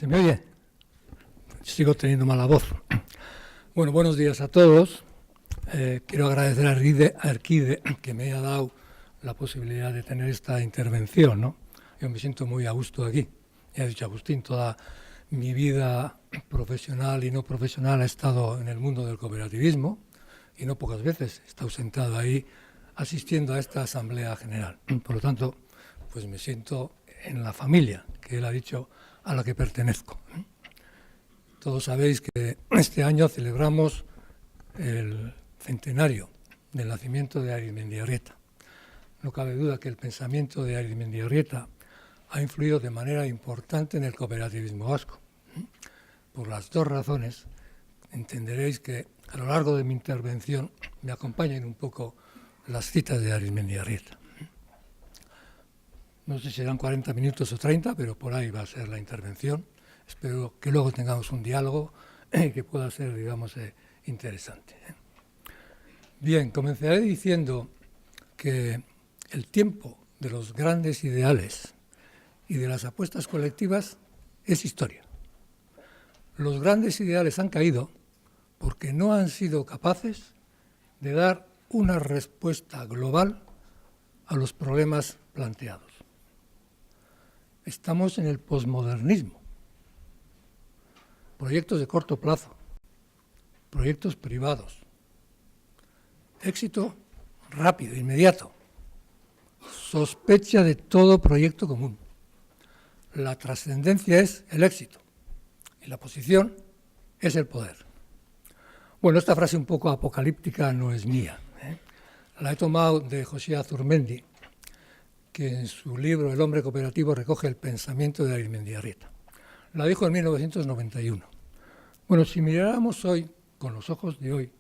¿Se me oye? Sigo teniendo mala voz. Bueno, buenos días a todos. Quiero agradecer a Arquide que me haya dado la posibilidad de tener esta intervención, ¿no? Yo me siento muy a gusto aquí. Ya he dicho, Agustín, toda mi vida profesional y no profesional ha estado en el mundo del cooperativismo y no pocas veces he estado sentado ahí asistiendo a esta Asamblea General. Por lo tanto, pues me siento en la familia, que él ha dicho, a la que pertenezco. Todos sabéis que este año celebramos el centenario del nacimiento de Arizmendiarrieta. No cabe duda que el pensamiento de Arizmendiarrieta ha influido de manera importante en el cooperativismo vasco. Por las dos razones, entenderéis que a lo largo de mi intervención me acompañen un poco las citas de Arizmendiarrieta. No sé si serán 40 minutos o 30, pero por ahí va a ser la intervención. Espero que luego tengamos un diálogo que pueda ser, digamos, interesante. Bien, comenzaré diciendo que el tiempo de los grandes ideales y de las apuestas colectivas es historia. Los grandes ideales han caído porque no han sido capaces de dar una respuesta global a los problemas planteados. Estamos en el posmodernismo. Proyectos de corto plazo, proyectos privados, éxito rápido, inmediato, sospecha de todo proyecto común. La trascendencia es el éxito y la posición es el poder. Bueno, esta frase un poco apocalíptica no es mía. La he tomado de José Azurmendi, que en su libro El hombre cooperativo recoge el pensamiento de Arizmendiarrieta. La dijo en 1991. Bueno, si miráramos hoy, con los ojos de hoy,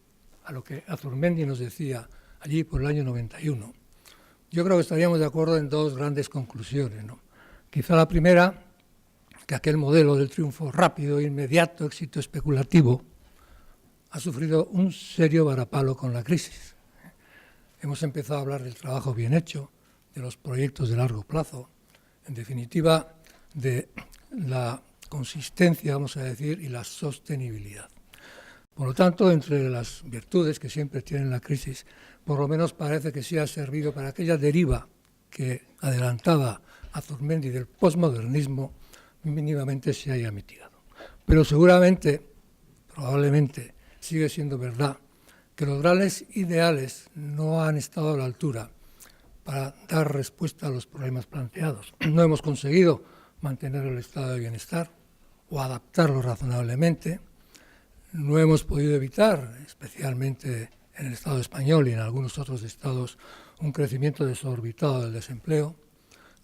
a lo que Azurmendi nos decía allí por el año 91, yo creo que estaríamos de acuerdo en dos grandes conclusiones, ¿no? Quizá la primera, que aquel modelo del triunfo rápido, inmediato, éxito especulativo, ha sufrido un serio varapalo con la crisis. Hemos empezado a hablar del trabajo bien hecho, de los proyectos de largo plazo, en definitiva, de la consistencia, vamos a decir, y la sostenibilidad. Por lo tanto, entre las virtudes que siempre tiene la crisis, por lo menos parece que sí ha servido para aquella deriva que adelantaba Azurmendi del posmodernismo, mínimamente se haya mitigado. Pero seguramente, probablemente, sigue siendo verdad que los grandes ideales no han estado a la altura para dar respuesta a los problemas planteados. No hemos conseguido mantener el estado de bienestar o adaptarlo razonablemente. No hemos podido evitar, especialmente en el Estado español y en algunos otros estados, un crecimiento desorbitado del desempleo,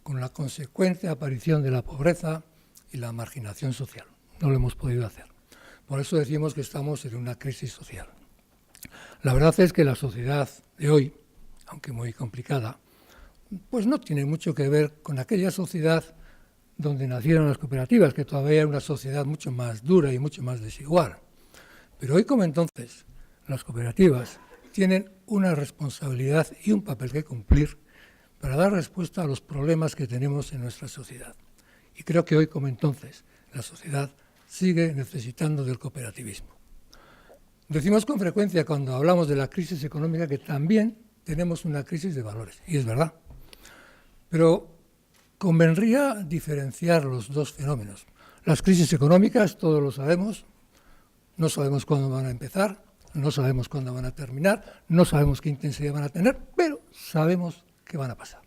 con la consecuente aparición de la pobreza y la marginación social. No lo hemos podido hacer. Por eso decimos que estamos en una crisis social. La verdad es que la sociedad de hoy, aunque muy complicada, pues no tiene mucho que ver con aquella sociedad donde nacieron las cooperativas, que todavía era una sociedad mucho más dura y mucho más desigual. Pero hoy como entonces, las cooperativas tienen una responsabilidad y un papel que cumplir para dar respuesta a los problemas que tenemos en nuestra sociedad. Y creo que hoy como entonces, la sociedad sigue necesitando del cooperativismo. Decimos con frecuencia cuando hablamos de la crisis económica que también tenemos una crisis de valores, y es verdad. Pero convendría diferenciar los dos fenómenos. Las crisis económicas, todos lo sabemos, no sabemos cuándo van a empezar, no sabemos cuándo van a terminar, no sabemos qué intensidad van a tener, pero sabemos que van a pasar.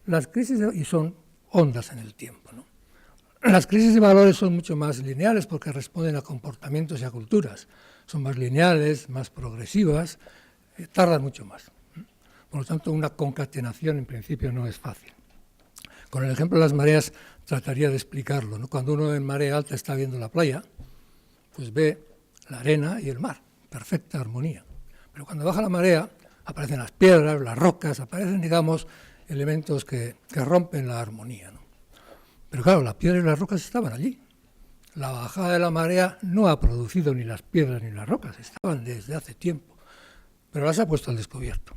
Las crisis, y son ondas en el tiempo, ¿no? Las crisis de valores son mucho más lineales porque responden a comportamientos y a culturas. Son más lineales, más progresivas, tardan mucho más. Por lo tanto, una concatenación en principio no es fácil. Con el ejemplo de las mareas trataría de explicarlo, ¿no? Cuando uno en marea alta está viendo la playa, pues ve la arena y el mar, perfecta armonía. Pero cuando baja la marea, aparecen las piedras, las rocas, aparecen, digamos, elementos que rompen la armonía, ¿no? Pero claro, las piedras y las rocas estaban allí. La bajada de la marea no ha producido ni las piedras ni las rocas, estaban desde hace tiempo, pero las ha puesto al descubierto.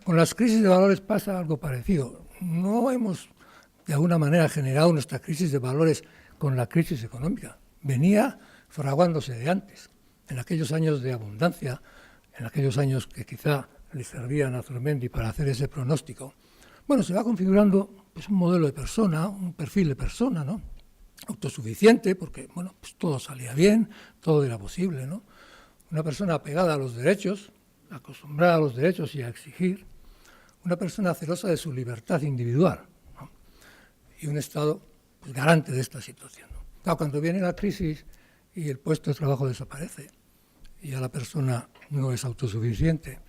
Con las crisis de valores pasa algo parecido. No hemos, de alguna manera, generado nuestra crisis de valores con la crisis económica, venía fraguándose de antes, en aquellos años de abundancia, en aquellos años que quizá le servían a Zurmendi para hacer ese pronóstico. Bueno, se va configurando pues, un modelo de persona, un perfil de persona, ¿no? Autosuficiente, porque bueno, pues todo salía bien, todo era posible, ¿no? Una persona apegada a los derechos, acostumbrada a los derechos y a exigir, una persona celosa de su libertad individual, ¿no? Y un Estado pues, garante de esta situación, ¿no? Claro, cuando viene la crisis y el puesto de trabajo desaparece, y ya la persona no es autosuficiente,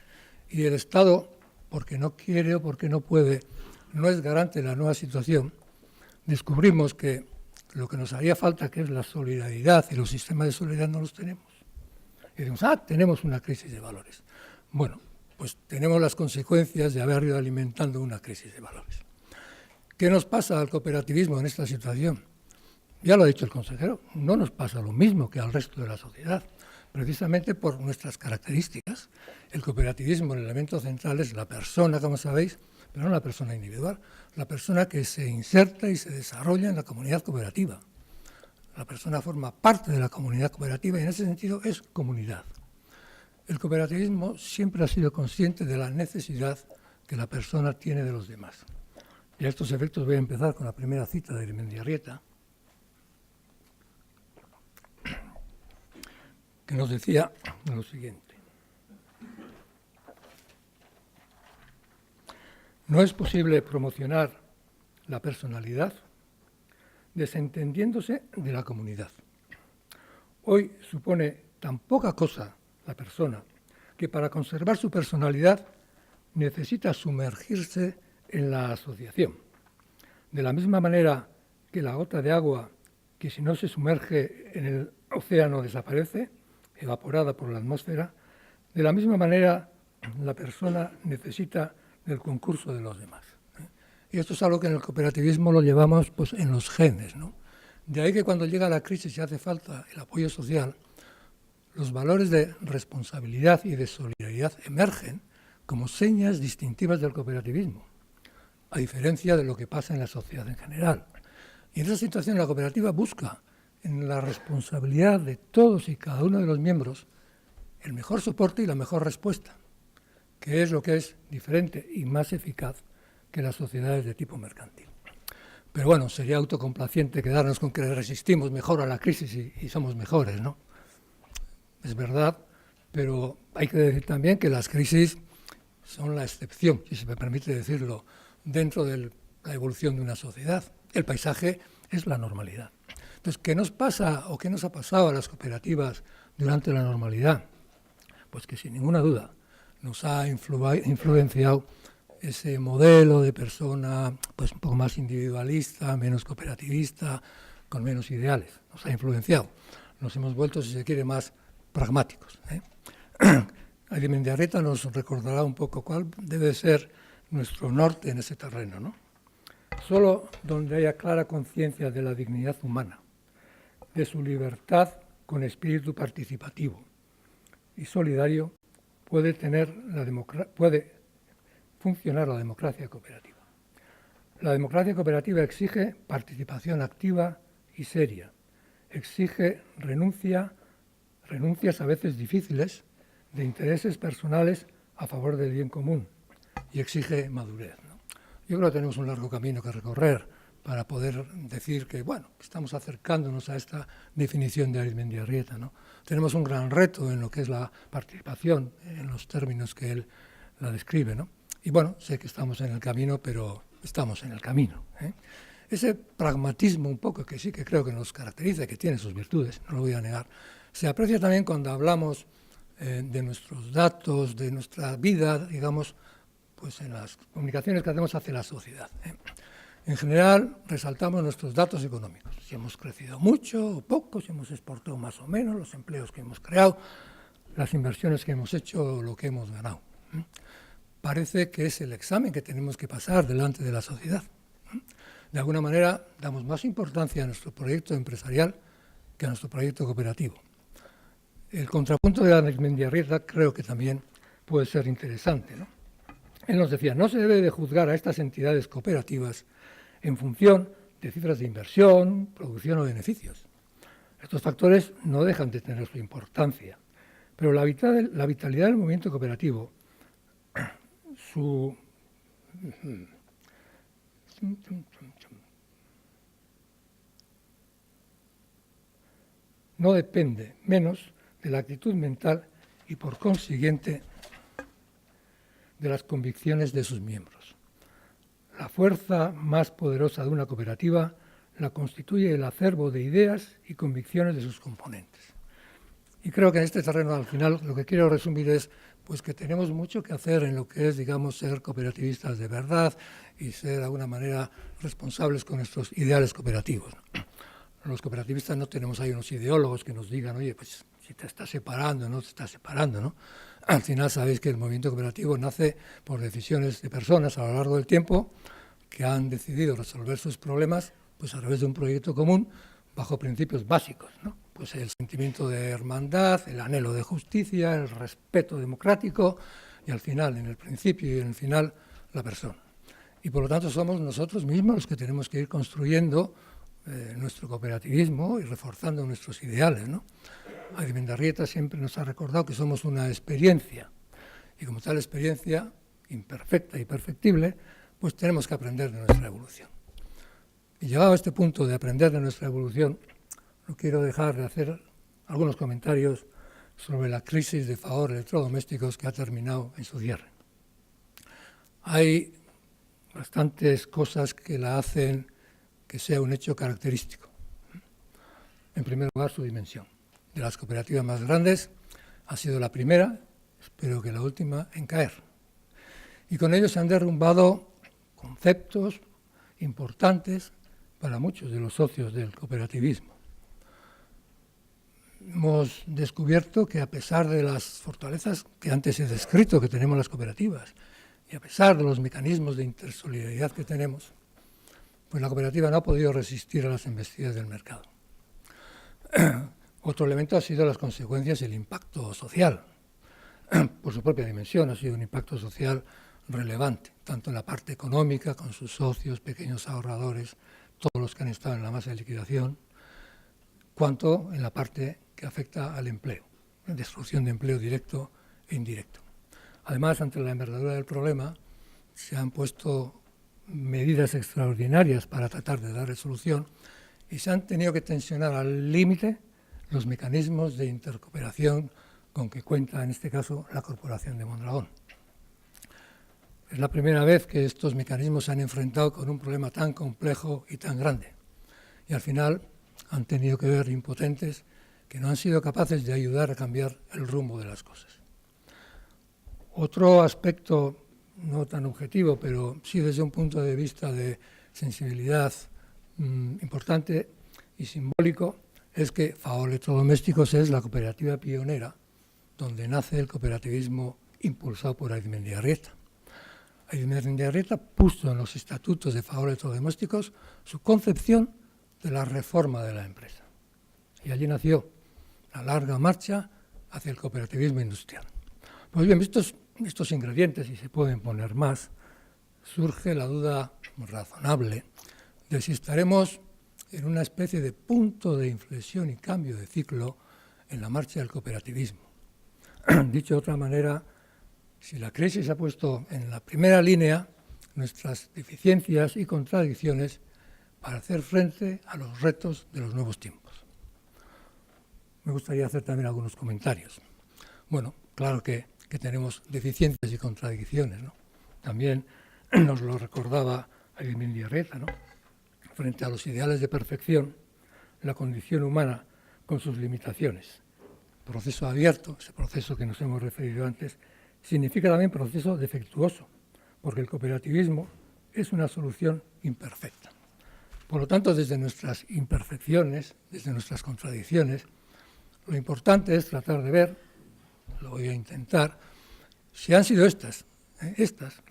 y el Estado, porque no quiere o porque no puede, no es garante de la nueva situación, descubrimos que lo que nos haría falta, que es la solidaridad, y los sistemas de solidaridad no los tenemos. Y decimos, tenemos una crisis de valores. Bueno, pues tenemos las consecuencias de haber ido alimentando una crisis de valores. ¿Qué nos pasa al cooperativismo en esta situación? Ya lo ha dicho el consejero, no nos pasa lo mismo que al resto de la sociedad, precisamente por nuestras características. El cooperativismo, el elemento central es la persona, como sabéis, pero no la persona individual, la persona que se inserta y se desarrolla en la comunidad cooperativa. La persona forma parte de la comunidad cooperativa y en ese sentido es comunidad. El cooperativismo siempre ha sido consciente de la necesidad que la persona tiene de los demás. Y a estos efectos voy a empezar con la primera cita de Arizmendiarrieta, que nos decía lo siguiente. No es posible promocionar la personalidad desentendiéndose de la comunidad. Hoy supone tan poca cosa la persona que para conservar su personalidad necesita sumergirse en la asociación. De la misma manera que la gota de agua, que si no se sumerge en el océano desaparece, evaporada por la atmósfera, de la misma manera la persona necesita del concurso de los demás. Y esto es algo que en el cooperativismo lo llevamos pues, en los genes, ¿no? De ahí que cuando llega la crisis y hace falta el apoyo social, los valores de responsabilidad y de solidaridad emergen como señas distintivas del cooperativismo, a diferencia de lo que pasa en la sociedad en general. Y en esa situación la cooperativa busca en la responsabilidad de todos y cada uno de los miembros el mejor soporte y la mejor respuesta, que es lo que es diferente y más eficaz que las sociedades de tipo mercantil. Pero bueno, sería autocomplaciente quedarnos con que resistimos mejor a la crisis y somos mejores, ¿no? Es verdad, pero hay que decir también que las crisis son la excepción, si se me permite decirlo, dentro de la evolución de una sociedad. El paisaje es la normalidad. Entonces, ¿qué nos pasa o qué nos ha pasado a las cooperativas durante la normalidad? Pues que sin ninguna duda nos ha influenciado ese modelo de persona pues un poco más individualista, menos cooperativista, con menos ideales. Nos ha influenciado. Nos hemos vuelto, si se quiere, más pragmáticos, ¿eh? Arizmendiarrieta nos recordará un poco cuál debe ser nuestro norte en ese terreno, ¿no? Solo donde haya clara conciencia de la dignidad humana, de su libertad con espíritu participativo y solidario, puede funcionar la democracia cooperativa. La democracia cooperativa exige participación activa y seria, exige renuncias a veces difíciles de intereses personales a favor del bien común y exige madurez, ¿no? Yo creo que tenemos un largo camino que recorrer para poder decir que, bueno, estamos acercándonos a esta definición de Arizmendiarrieta, ¿no? Tenemos un gran reto en lo que es la participación, en los términos que él la describe, ¿no? Y bueno, sé que estamos en el camino, pero estamos en el camino, ¿eh? Ese pragmatismo un poco que sí que creo que nos caracteriza, que tiene sus virtudes, no lo voy a negar, se aprecia también cuando hablamos de nuestros datos, de nuestra vida, digamos, pues en las comunicaciones que hacemos hacia la sociedad, ¿eh? En general, resaltamos nuestros datos económicos, si hemos crecido mucho o poco, si hemos exportado más o menos, los empleos que hemos creado, las inversiones que hemos hecho o lo que hemos ganado. Parece que es el examen que tenemos que pasar delante de la sociedad. De alguna manera, damos más importancia a nuestro proyecto empresarial que a nuestro proyecto cooperativo. El contrapunto de Arizmendiarrieta creo que también puede ser interesante, ¿no? Él nos decía, no se debe de juzgar a estas entidades cooperativas en función de cifras de inversión, producción o beneficios. Estos factores no dejan de tener su importancia, pero la vitalidad del movimiento cooperativo, no depende menos de la actitud mental y, por consiguiente, de las convicciones de sus miembros. La fuerza más poderosa de una cooperativa la constituye el acervo de ideas y convicciones de sus componentes. Y creo que en este terreno, al final, lo que quiero resumir es pues, que tenemos mucho que hacer en lo que es, digamos, ser cooperativistas de verdad y ser, de alguna manera, responsables con nuestros ideales cooperativos. Los cooperativistas no tenemos ahí unos ideólogos que nos digan, oye, pues si te estás separando, no te estás separando, ¿no? Al final sabéis que el movimiento cooperativo nace por decisiones de personas a lo largo del tiempo que han decidido resolver sus problemas pues a través de un proyecto común bajo principios básicos, ¿no? Pues el sentimiento de hermandad, el anhelo de justicia, el respeto democrático y al final, en el principio y en el final, la persona. Y por lo tanto somos nosotros mismos los que tenemos que ir construyendo nuestro cooperativismo y reforzando nuestros ideales, ¿no? Aymendarrieta siempre nos ha recordado que somos una experiencia y como tal experiencia imperfecta y perfectible, pues tenemos que aprender de nuestra evolución. Y llegado a este punto de aprender de nuestra evolución, no quiero dejar de hacer algunos comentarios sobre la crisis de Fagor Electrodomésticos que ha terminado en su cierre. Hay bastantes cosas que la hacen que sea un hecho característico. En primer lugar, su dimensión. De las cooperativas más grandes, ha sido la primera, espero que la última, en caer. Y con ello se han derrumbado conceptos importantes para muchos de los socios del cooperativismo. Hemos descubierto que a pesar de las fortalezas que antes he descrito que tenemos las cooperativas y a pesar de los mecanismos de intersolidaridad que tenemos, pues la cooperativa no ha podido resistir a las embestidas del mercado. Otro elemento ha sido las consecuencias y el impacto social. Por su propia dimensión ha sido un impacto social relevante, tanto en la parte económica, con sus socios, pequeños ahorradores, todos los que han estado en la masa de liquidación, cuanto en la parte que afecta al empleo, la destrucción de empleo directo e indirecto. Además, ante la envergadura del problema, se han puesto medidas extraordinarias para tratar de dar solución y se han tenido que tensionar al límite los mecanismos de intercooperación con que cuenta, en este caso, la Corporación de Mondragón. Es la primera vez que estos mecanismos se han enfrentado con un problema tan complejo y tan grande. Y al final han tenido que ver impotentes que no han sido capaces de ayudar a cambiar el rumbo de las cosas. Otro aspecto no tan objetivo, pero sí desde un punto de vista de sensibilidad importante y simbólico, es que Fagor Electrodomésticos es la cooperativa pionera donde nace el cooperativismo impulsado por Aymendarrieta. Aymendarrieta puso en los estatutos de Fagor Electrodomésticos su concepción de la reforma de la empresa. Y allí nació la larga marcha hacia el cooperativismo industrial. Pues bien, vistos estos ingredientes, y se pueden poner más, surge la duda razonable de si estaremos en una especie de punto de inflexión y cambio de ciclo en la marcha del cooperativismo. Dicho de otra manera, si la crisis ha puesto en la primera línea nuestras deficiencias y contradicciones para hacer frente a los retos de los nuevos tiempos. Me gustaría hacer también algunos comentarios. Bueno, claro que tenemos deficiencias y contradicciones, ¿no? También nos lo recordaba Aymendarrieta, ¿no? Frente a los ideales de perfección, la condición humana con sus limitaciones. Proceso abierto, ese proceso que nos hemos referido antes, significa también proceso defectuoso, porque el cooperativismo es una solución imperfecta. Por lo tanto, desde nuestras imperfecciones, desde nuestras contradicciones, lo importante es tratar de ver, lo voy a intentar, si han sido estas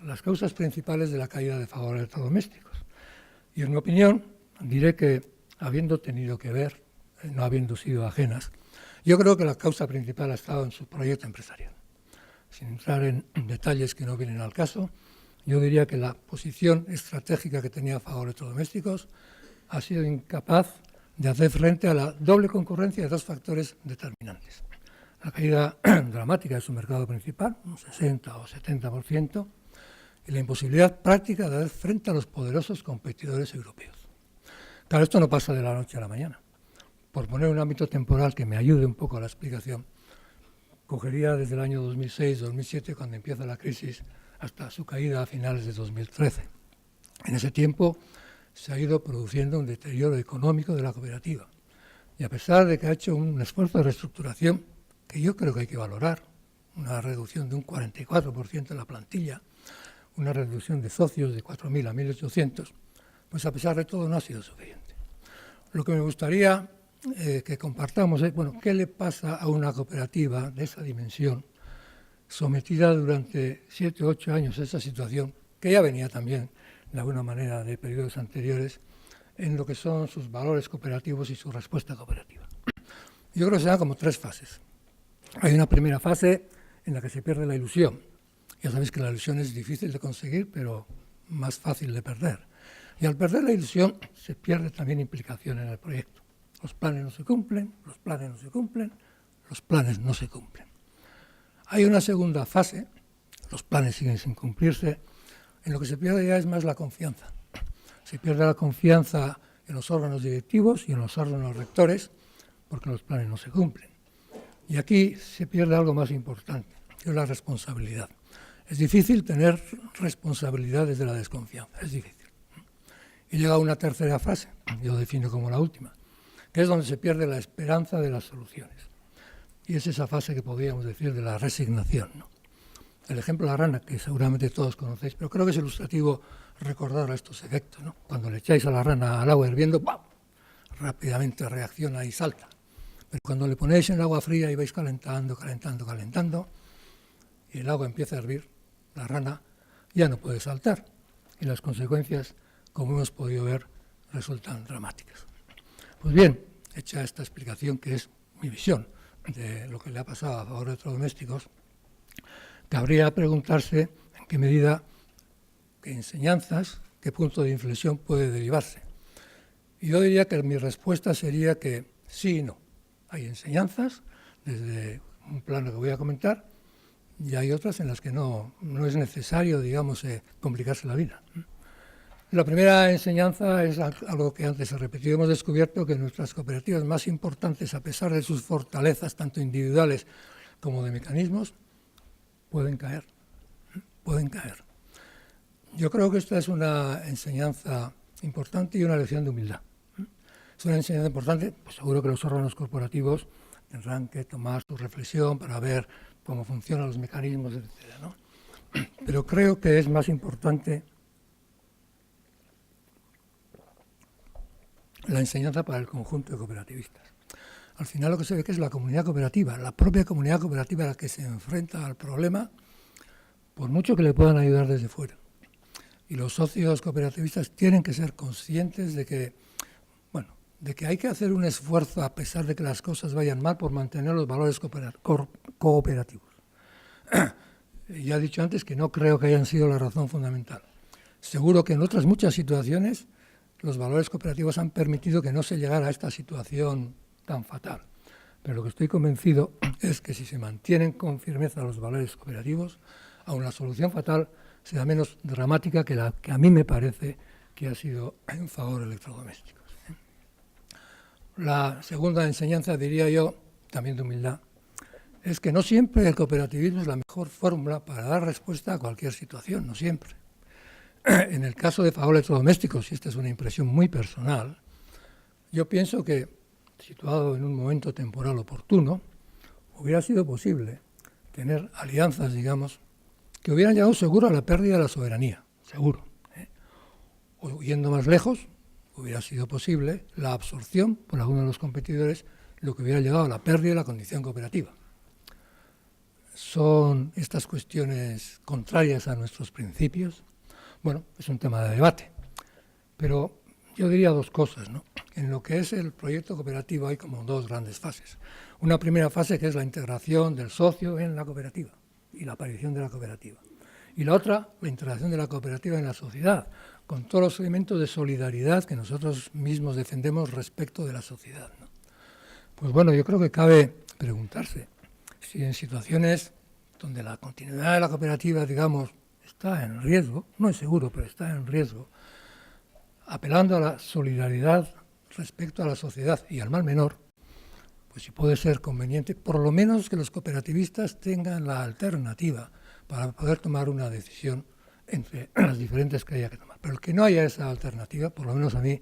las causas principales de la caída de Fagor Electrodomésticos. Y en mi opinión, diré que, habiendo tenido que ver, no habiendo sido ajenas, yo creo que la causa principal ha estado en su proyecto empresarial. Sin entrar en detalles que no vienen al caso, yo diría que la posición estratégica que tenía Fagor Electrodomésticos ha sido incapaz de hacer frente a la doble concurrencia de dos factores determinantes. La caída dramática de su mercado principal, un 60 o 70%, y la imposibilidad práctica de hacer frente a los poderosos competidores europeos. Claro, esto no pasa de la noche a la mañana. Por poner un ámbito temporal que me ayude un poco a la explicación, cogería desde el año 2006-2007, cuando empieza la crisis, hasta su caída a finales de 2013. En ese tiempo se ha ido produciendo un deterioro económico de la cooperativa. Y a pesar de que ha hecho un esfuerzo de reestructuración, que yo creo que hay que valorar, una reducción de un 44% en la plantilla, una reducción de socios de 4.000 a 1.800, pues a pesar de todo no ha sido suficiente. Lo que me gustaría que compartamos es, bueno, ¿qué le pasa a una cooperativa de esa dimensión, sometida durante 7 o 8 años a esa situación, que ya venía también de alguna manera de periodos anteriores, en lo que son sus valores cooperativos y su respuesta cooperativa? Yo creo que se dan como 3 fases. Hay una primera fase en la que se pierde la ilusión. Ya sabéis que la ilusión es difícil de conseguir, pero más fácil de perder. Y al perder la ilusión, se pierde también implicación en el proyecto. Los planes no se cumplen, los planes no se cumplen, los planes no se cumplen. Hay una segunda fase, los planes siguen sin cumplirse, en lo que se pierde ya es más la confianza. Se pierde la confianza en los órganos directivos y en los órganos rectores, porque los planes no se cumplen. Y aquí se pierde algo más importante, que es la responsabilidad. Es difícil tener responsabilidad desde la desconfianza, es difícil. Y llega una tercera fase, yo defino como la última, que es donde se pierde la esperanza de las soluciones. Y es esa fase que podríamos decir de la resignación, ¿no? El ejemplo de la rana, que seguramente todos conocéis, pero creo que es ilustrativo recordar estos efectos, ¿no? Cuando le echáis a la rana al agua hirviendo, ¡pam!, rápidamente reacciona y salta. Pero cuando le ponéis en el agua fría y vais calentando, y el agua empieza a hervir, la rana ya no puede saltar. Y las consecuencias, como hemos podido ver, resultan dramáticas. Pues bien, hecha esta explicación, que es mi visión de lo que le ha pasado a favor de electrodomésticos, cabría preguntarse en qué medida, qué enseñanzas, qué punto de inflexión puede derivarse. Y yo diría que mi respuesta sería que sí y no. Hay enseñanzas desde un plano que voy a comentar y hay otras en las que no es necesario, digamos, complicarse la vida. La primera enseñanza es algo que antes he repetido. Hemos descubierto que nuestras cooperativas más importantes, a pesar de sus fortalezas, tanto individuales como de mecanismos, pueden caer. Yo creo que esta es una enseñanza importante y una lección de humildad. Es una enseñanza importante, pues seguro que los órganos corporativos tendrán que tomar su reflexión para ver cómo funcionan los mecanismos, etc., ¿no? Pero creo que es más importante la enseñanza para el conjunto de cooperativistas. Al final lo que se ve que es la comunidad cooperativa, la propia comunidad cooperativa la que se enfrenta al problema, por mucho que le puedan ayudar desde fuera. Y los socios cooperativistas tienen que ser conscientes de que hay que hacer un esfuerzo, a pesar de que las cosas vayan mal, por mantener los valores cooperativos. Ya he dicho antes que no creo que hayan sido la razón fundamental. Seguro que en otras muchas situaciones los valores cooperativos han permitido que no se llegara a esta situación tan fatal. Pero lo que estoy convencido es que si se mantienen con firmeza los valores cooperativos, aun la solución fatal será menos dramática que la que a mí me parece que ha sido en favor de electrodomésticos. La segunda enseñanza, diría yo, también de humildad, es que no siempre el cooperativismo es la mejor fórmula para dar respuesta a cualquier situación, no siempre. En el caso de favor electrodomésticos, y esta es una impresión muy personal, yo pienso que, situado en un momento temporal oportuno, hubiera sido posible tener alianzas, digamos, que hubieran llegado seguro a la pérdida de la soberanía, seguro. O yendo más lejos, hubiera sido posible la absorción por alguno de los competidores, lo que hubiera llegado a la pérdida de la condición cooperativa. ¿Son estas cuestiones contrarias a nuestros principios? Bueno, es un tema de debate, pero yo diría 2 cosas, ¿no? En lo que es el proyecto cooperativo hay como 2 grandes fases. Una primera fase que es la integración del socio en la cooperativa y la aparición de la cooperativa. Y la otra, la integración de la cooperativa en la sociedad, con todos los elementos de solidaridad que nosotros mismos defendemos respecto de la sociedad, ¿no? Pues bueno, yo creo que cabe preguntarse si en situaciones donde la continuidad de la cooperativa, digamos, está en riesgo, no es seguro, pero está en riesgo, apelando a la solidaridad respecto a la sociedad y al mal menor, pues si puede ser conveniente, por lo menos que los cooperativistas tengan la alternativa para poder tomar una decisión entre las diferentes que haya que tomar. Pero el que no haya esa alternativa, por lo menos a mí,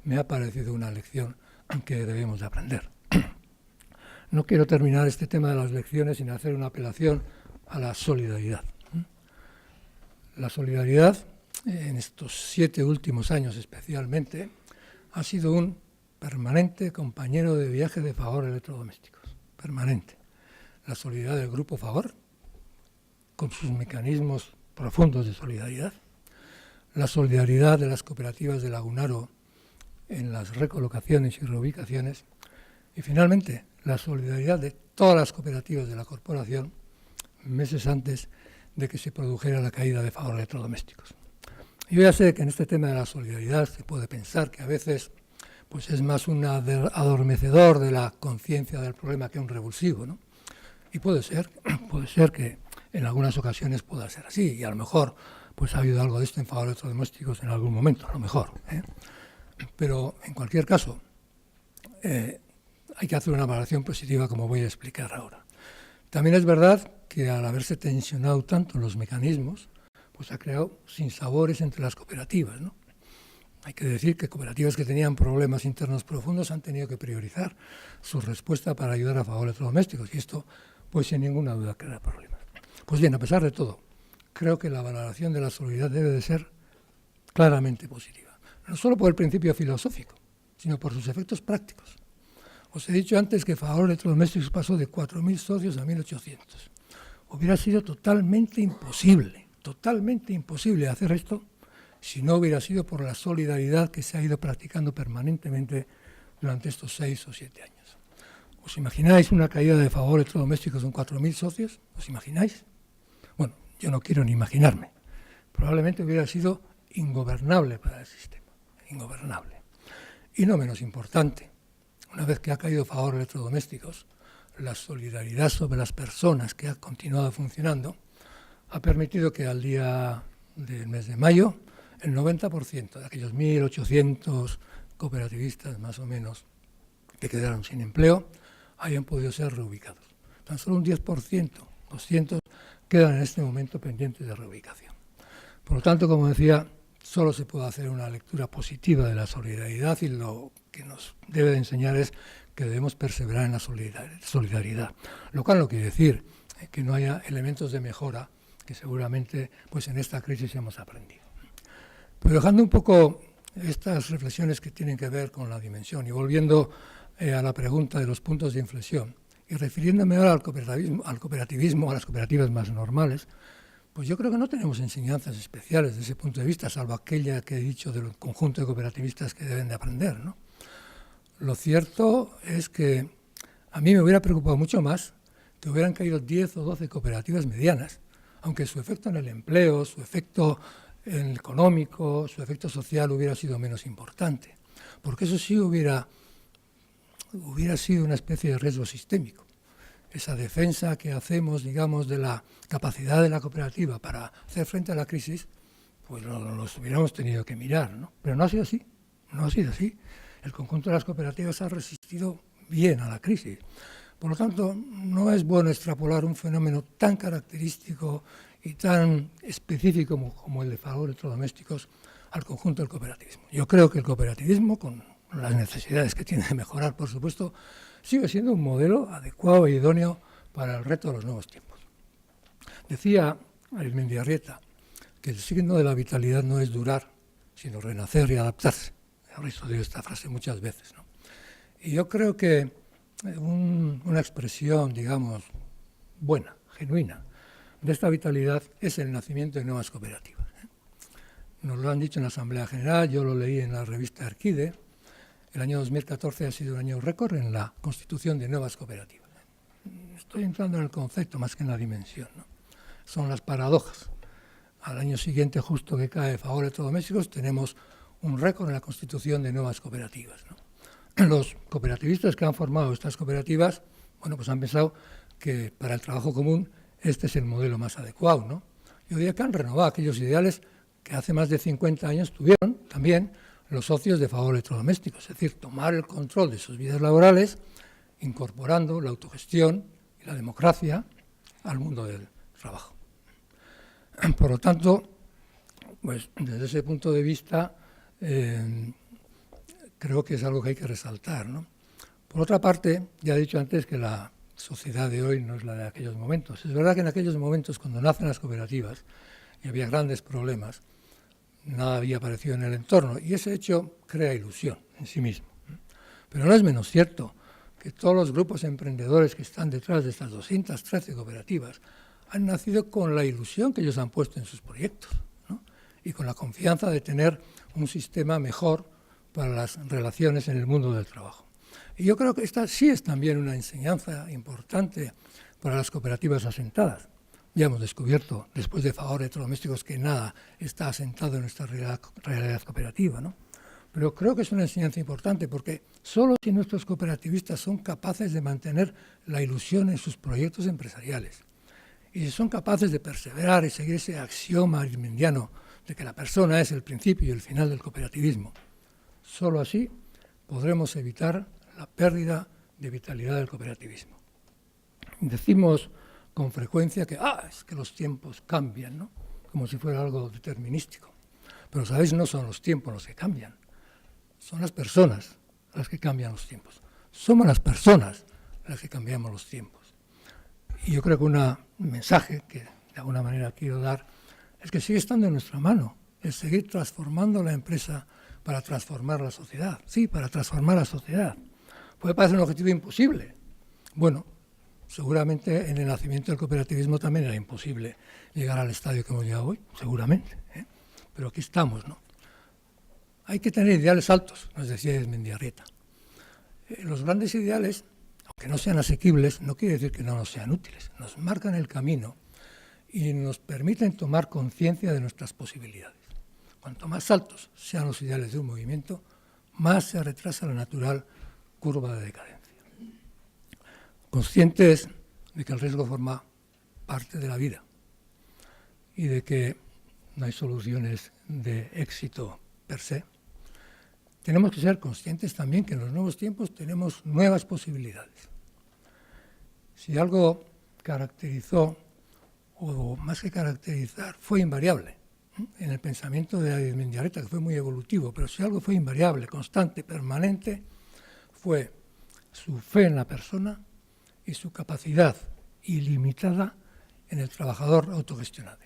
me ha parecido una lección que debemos de aprender. No quiero terminar este tema de las lecciones sin hacer una apelación a la solidaridad. La solidaridad, en estos 7 últimos años especialmente, ha sido un permanente compañero de viaje de Fagor Electrodomésticos. Permanente. La solidaridad del Grupo Fagor, con sus mecanismos profundos de solidaridad. La solidaridad de las cooperativas de Lagunaro en las recolocaciones y reubicaciones. Y finalmente, la solidaridad de todas las cooperativas de la corporación meses antes de que se produjera la caída de Fagor Electrodomésticos. Yo ya sé que en este tema de la solidaridad se puede pensar que a veces pues es más un adormecedor de la conciencia del problema que un revulsivo, ¿no? Y puede ser que en algunas ocasiones pueda ser así, y a lo mejor pues ha habido algo de esto en Fagor Electrodomésticos en algún momento, a lo mejor, ¿eh? Pero en cualquier caso, hay que hacer una valoración positiva, como voy a explicar ahora. También es verdad que al haberse tensionado tanto los mecanismos, pues ha creado sinsabores entre las cooperativas, ¿no? Hay que decir que cooperativas que tenían problemas internos profundos han tenido que priorizar su respuesta para ayudar a Fagor Electrodomésticos, y esto, pues sin ninguna duda, crea problemas. Pues bien, a pesar de todo, creo que la valoración de la solidaridad debe de ser claramente positiva, no solo por el principio filosófico, sino por sus efectos prácticos. Os he dicho antes que Fagor Electrodomésticos pasó de 4.000 socios a 1.800. Hubiera sido totalmente imposible hacer esto si no hubiera sido por la solidaridad que se ha ido practicando permanentemente durante estos 6 o 7 años. ¿Os imagináis una caída de Fagor Electrodomésticos con 4.000 socios? ¿Os imagináis? Bueno, yo no quiero ni imaginarme. Probablemente hubiera sido ingobernable para el sistema, ingobernable. Y no menos importante, una vez que ha caído Fagor Electrodomésticos, la solidaridad sobre las personas que ha continuado funcionando ha permitido que al día del mes de mayo el 90% de aquellos 1.800 cooperativistas más o menos que quedaron sin empleo hayan podido ser reubicados. Tan solo un 10%, 200, quedan en este momento pendientes de reubicación. Por lo tanto, como decía, solo se puede hacer una lectura positiva de la solidaridad, y lo que nos debe de enseñar es que debemos perseverar en la solidaridad. Lo cual no quiere decir que no haya elementos de mejora que seguramente pues en esta crisis hemos aprendido. Pero dejando un poco estas reflexiones que tienen que ver con la dimensión y volviendo a la pregunta de los puntos de inflexión y refiriéndome ahora al cooperativismo, a las cooperativas más normales, pues yo creo que no tenemos enseñanzas especiales desde ese punto de vista, salvo aquella que he dicho del conjunto de cooperativistas que deben de aprender, ¿no? Lo cierto es que a mí me hubiera preocupado mucho más que hubieran caído 10 o 12 cooperativas medianas, aunque su efecto en el empleo, su efecto en el económico, su efecto social hubiera sido menos importante, porque eso sí hubiera sido una especie de riesgo sistémico. Esa defensa que hacemos, digamos, de la capacidad de la cooperativa para hacer frente a la crisis, pues los hubiéramos tenido que mirar, ¿no? Pero no ha sido así, no ha sido así. El conjunto de las cooperativas ha resistido bien a la crisis. Por lo tanto, no es bueno extrapolar un fenómeno tan característico y tan específico como el de Fagor Electrodomésticos al conjunto del cooperativismo. Yo creo que el cooperativismo, con las necesidades que tiene de mejorar, por supuesto, sigue siendo un modelo adecuado e idóneo para el reto de los nuevos tiempos. Decía Arizmendiarrieta que el signo de la vitalidad no es durar, sino renacer y adaptarse. He estudiado esta frase muchas veces, ¿no? Y yo creo que una expresión, digamos, buena, genuina, de esta vitalidad es el nacimiento de nuevas cooperativas, ¿eh? Nos lo han dicho en la Asamblea General, yo lo leí en la revista Arquide. El año 2014 ha sido un año récord en la constitución de nuevas cooperativas. Estoy entrando en el concepto más que en la dimensión, ¿no? Son las paradojas. al año siguiente, justo que cae Fagor Electrodomésticos, tenemos un récord en la constitución de nuevas cooperativas, ¿no? Los cooperativistas que han formado estas cooperativas, bueno, pues han pensado que para el trabajo común este es el modelo más adecuado, ¿no? Yo diría que han renovado aquellos ideales que hace más de 50 años tuvieron también los socios de Fagor Electrodomésticos, es decir, tomar el control de sus vidas laborales, incorporando la autogestión y la democracia al mundo del trabajo. Por lo tanto, pues desde ese punto de vista, creo que es algo que hay que resaltar, ¿no? Por otra parte, ya he dicho antes que la sociedad de hoy no es la de aquellos momentos. Es verdad que en aquellos momentos, cuando nacen las cooperativas y había grandes problemas, nada había aparecido en el entorno, y ese hecho crea ilusión en sí mismo. Pero no es menos cierto que todos los grupos emprendedores que están detrás de estas 213 cooperativas han nacido con la ilusión que ellos han puesto en sus proyectos, ¿no? Y con la confianza de tener un sistema mejor para las relaciones en el mundo del trabajo. Y yo creo que esta sí es también una enseñanza importante para las cooperativas asentadas. Ya hemos descubierto, después de Fagor Electrodomésticos, que nada está asentado en nuestra realidad cooperativa, ¿no? Pero creo que es una enseñanza importante, porque solo si nuestros cooperativistas son capaces de mantener la ilusión en sus proyectos empresariales, y si son capaces de perseverar y seguir ese axioma arismendiano de que la persona es el principio y el final del cooperativismo, solo así podremos evitar la pérdida de vitalidad del cooperativismo. Decimos con frecuencia que, es que los tiempos cambian, ¿no? Como si fuera algo determinístico. Pero, ¿sabéis? No son los tiempos los que cambian, son las personas las que cambian los tiempos. Somos las personas las que cambiamos los tiempos. Y yo creo que un mensaje que de alguna manera quiero dar es que sigue estando en nuestra mano, es seguir transformando la empresa para transformar la sociedad. Sí, para transformar la sociedad. Puede parecer un objetivo imposible. Bueno, seguramente en el nacimiento del cooperativismo también era imposible llegar al estadio que hemos llegado hoy, seguramente, ¿eh? Pero aquí estamos, ¿no? Hay que tener ideales altos, nos decía Arizmendiarrieta. Los grandes ideales, aunque no sean asequibles, no quiere decir que no nos sean útiles. Nos marcan el camino y nos permiten tomar conciencia de nuestras posibilidades. Cuanto más altos sean los ideales de un movimiento, más se retrasa la natural curva de decadencia. Conscientes de que el riesgo forma parte de la vida y de que no hay soluciones de éxito per se, tenemos que ser conscientes también que en los nuevos tiempos tenemos nuevas posibilidades. Si algo caracterizó, o más que caracterizar, fue invariable, en el pensamiento de Arizmendiarrieta, que fue muy evolutivo, pero si algo fue invariable, constante, permanente, fue su fe en la persona y su capacidad ilimitada en el trabajador autogestionado.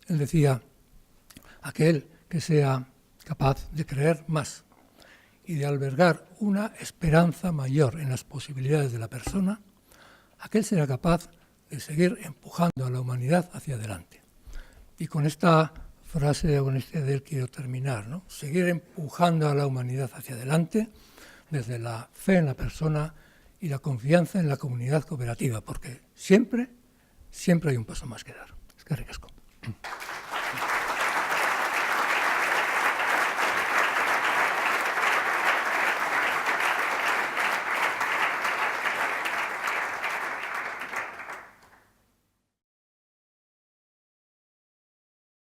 Él decía, aquel que sea capaz de creer más y de albergar una esperanza mayor en las posibilidades de la persona, aquel será capaz de seguir empujando a la humanidad hacia adelante. Y con esta frase de él quiero terminar, ¿no? Seguir empujando a la humanidad hacia adelante desde la fe en la persona y la confianza en la comunidad cooperativa, porque siempre hay un paso más que dar. Eskerrik asko.